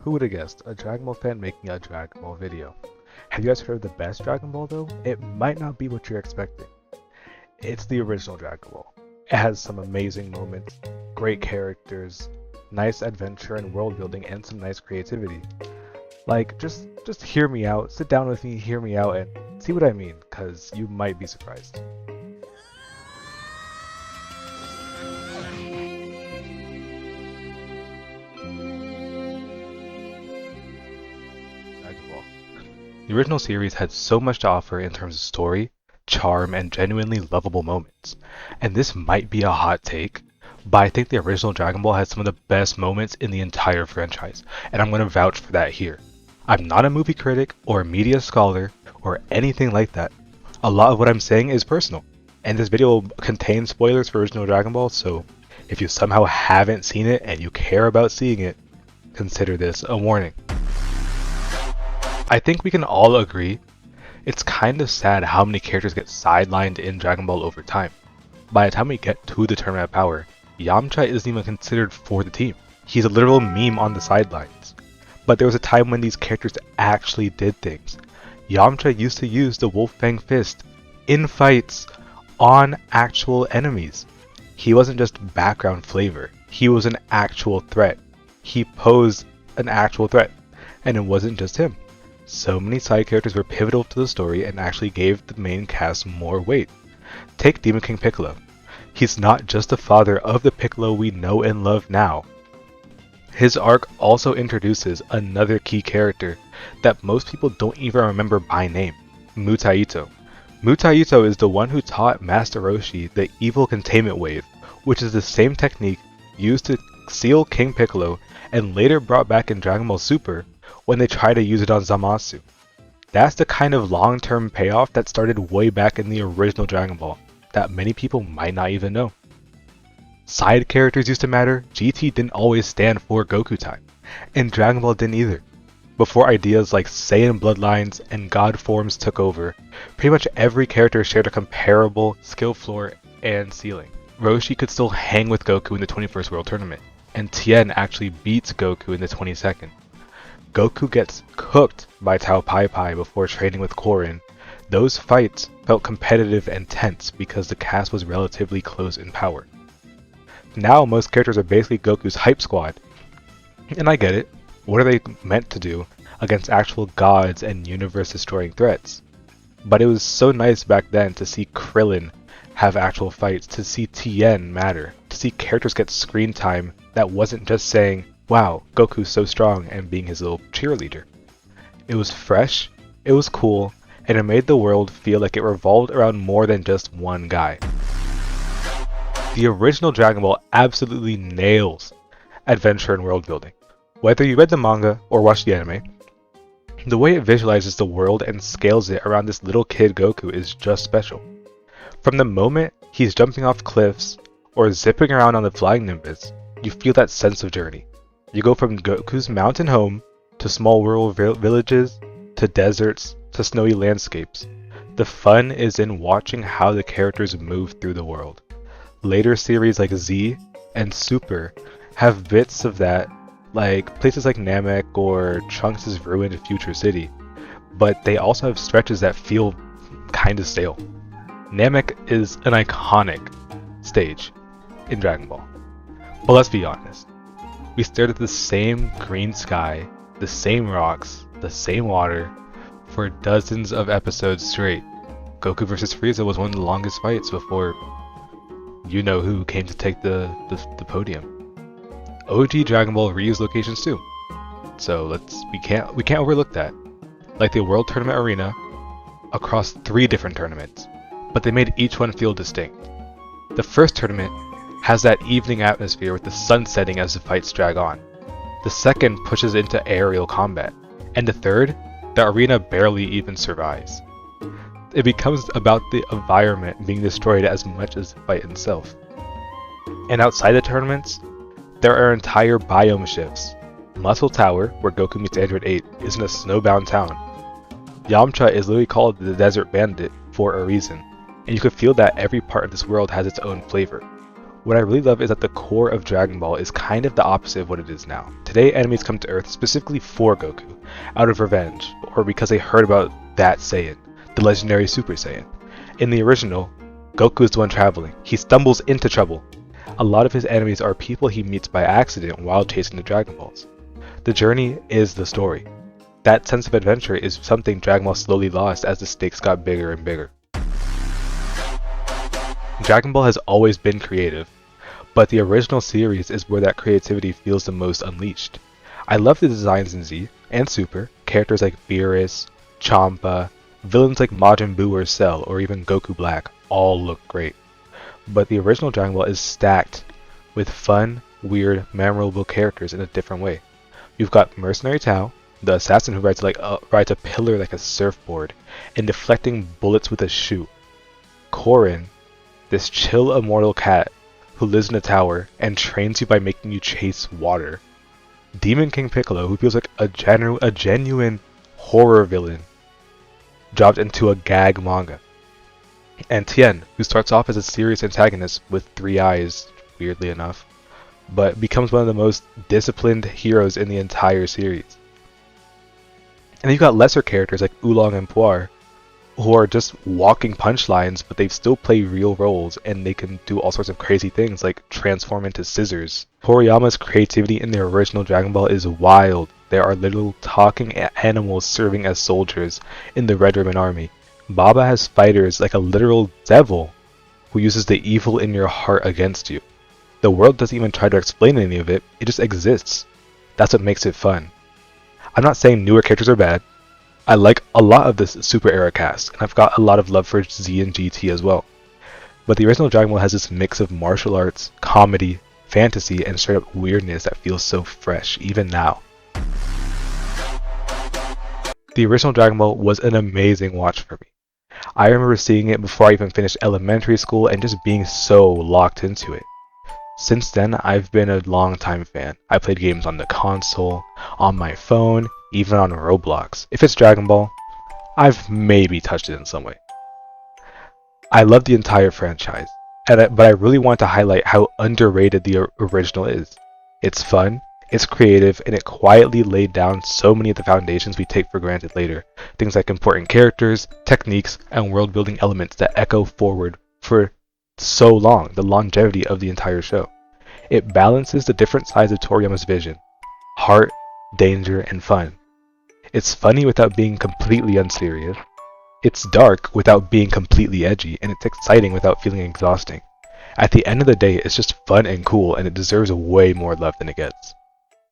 Who would have guessed? A Dragon Ball fan making a Dragon Ball video. Have you guys heard of the best Dragon Ball though? It might not be what you're expecting. It's the original Dragon Ball. It has some amazing moments, great characters, nice adventure and world building, and some nice creativity. Like, just hear me out, sit down with me, hear me out, and see what I mean, cause you might be surprised. Dragon Ball. The original series had so much to offer in terms of story, charm, and genuinely lovable moments. And this might be a hot take, but I think the original Dragon Ball has some of the best moments in the entire franchise, and I'm going to vouch for that here. I'm not a movie critic or a media scholar or anything like that. A lot of what I'm saying is personal, and this video will contain spoilers for original Dragon Ball, so if you somehow haven't seen it and you care about seeing it, consider this a warning. I think we can all agree it's kind of sad how many characters get sidelined in Dragon Ball over time. By the time we get to the Tournament of Power, Yamcha isn't even considered for the team. He's a literal meme on the sidelines. But there was a time when these characters actually did things. Yamcha used to use the Wolf Fang Fist in fights on actual enemies. He wasn't just background flavor. He was an actual threat. He posed an actual threat. And it wasn't just him. So many side characters were pivotal to the story and actually gave the main cast more weight. Take Demon King Piccolo. He's not just the father of the Piccolo we know and love now. His arc also introduces another key character that most people don't even remember by name, Mutaito. Mutaito is the one who taught Master Roshi the evil containment wave, which is the same technique used to seal King Piccolo and later brought back in Dragon Ball Super when they try to use it on Zamasu. That's the kind of long-term payoff that started way back in the original Dragon Ball that many people might not even know. Side characters used to matter. GT didn't always stand for Goku time, and Dragon Ball didn't either. Before ideas like Saiyan bloodlines and god forms took over, pretty much every character shared a comparable skill floor and ceiling. Roshi could still hang with Goku in the 21st World Tournament, and Tien actually beats Goku in the 22nd. Goku gets cooked by Tao Pai Pai before training with Korin. Those fights felt competitive and tense because the cast was relatively close in power. Now most characters are basically Goku's hype squad. And I get it. What are they meant to do against actual gods and universe-destroying threats? But it was so nice back then to see Krillin have actual fights, to see Tien matter, to see characters get screen time that wasn't just saying, wow, Goku's so strong, and being his little cheerleader. It was fresh, it was cool, and it made the world feel like it revolved around more than just one guy. The original Dragon Ball absolutely nails adventure and world building. Whether you read the manga or watched the anime, the way it visualizes the world and scales it around this little kid Goku is just special. From the moment he's jumping off cliffs or zipping around on the flying Nimbus, you feel that sense of journey. You go from Goku's mountain home to small rural villages to deserts to snowy landscapes. The fun is in watching how the characters move through the world. Later series like Z and Super have bits of that, like places like Namek or Trunks' ruined future city, but they also have stretches that feel kinda stale. Namek is an iconic stage in Dragon Ball. But let's be honest. We stared at the same green sky, the same rocks, the same water, for dozens of episodes straight. Goku vs. Frieza was one of the longest fights before you-know-who came to take the podium. OG Dragon Ball reused locations too, so we can't overlook that. Like the World Tournament Arena, across 3 different tournaments, but they made each one feel distinct. The first tournament has that evening atmosphere with the sun setting as the fights drag on. The second pushes into aerial combat, and the third, the arena barely even survives. It becomes about the environment being destroyed as much as the fight itself. And outside the tournaments, there are entire biome shifts. Muscle Tower, where Goku meets Android 8, is in a snowbound town. Yamcha is literally called the Desert Bandit for a reason, and you can feel that every part of this world has its own flavor. What I really love is that the core of Dragon Ball is kind of the opposite of what it is now. Today, enemies come to Earth specifically for Goku, out of revenge, or because they heard about that Saiyan, the legendary Super Saiyan. In the original, Goku is the one traveling. He stumbles into trouble. A lot of his enemies are people he meets by accident while chasing the Dragon Balls. The journey is the story. That sense of adventure is something Dragon Ball slowly lost as the stakes got bigger and bigger. Dragon Ball has always been creative, but the original series is where that creativity feels the most unleashed. I love the designs in Z and Super, characters like Beerus, Champa, villains like Majin Buu or Cell, or even Goku Black all look great. But the original Dragon Ball is stacked with fun, weird, memorable characters in a different way. You've got Mercenary Tao, the assassin who rides a pillar like a surfboard, and deflecting bullets with a shoe. Korin, this chill immortal cat who lives in a tower and trains you by making you chase water. Demon King Piccolo, who feels like a genuine horror villain dropped into a gag manga. And Tien, who starts off as a serious antagonist with 3 eyes, weirdly enough, but becomes one of the most disciplined heroes in the entire series. And then you've got lesser characters like Oolong and Puar, who are just walking punchlines, but they still play real roles and they can do all sorts of crazy things like transform into scissors. Toriyama's creativity in the original Dragon Ball is wild. There are little talking animals serving as soldiers in the Red Ribbon Army. Baba has fighters like a literal devil who uses the evil in your heart against you. The world doesn't even try to explain any of it, it just exists. That's what makes it fun. I'm not saying newer characters are bad. I like a lot of this Super era cast, and I've got a lot of love for Z and GT as well. But the original Dragon Ball has this mix of martial arts, comedy, fantasy, and straight up weirdness that feels so fresh, even now. The original Dragon Ball was an amazing watch for me. I remember seeing it before I even finished elementary school and just being so locked into it. Since then, I've been a long-time fan. I played games on the console, on my phone, even on Roblox. If it's Dragon Ball, I've maybe touched it in some way. I love the entire franchise, but I really want to highlight how underrated the original is. It's fun, it's creative, and it quietly laid down so many of the foundations we take for granted later. Things like important characters, techniques, and world-building elements that echo forward for so long, the longevity of the entire show. It balances the different sides of Toriyama's vision: heart, danger, and fun. It's funny without being completely unserious. It's dark without being completely edgy, and it's exciting without feeling exhausting. At the end of the day, it's just fun and cool, and it deserves way more love than it gets.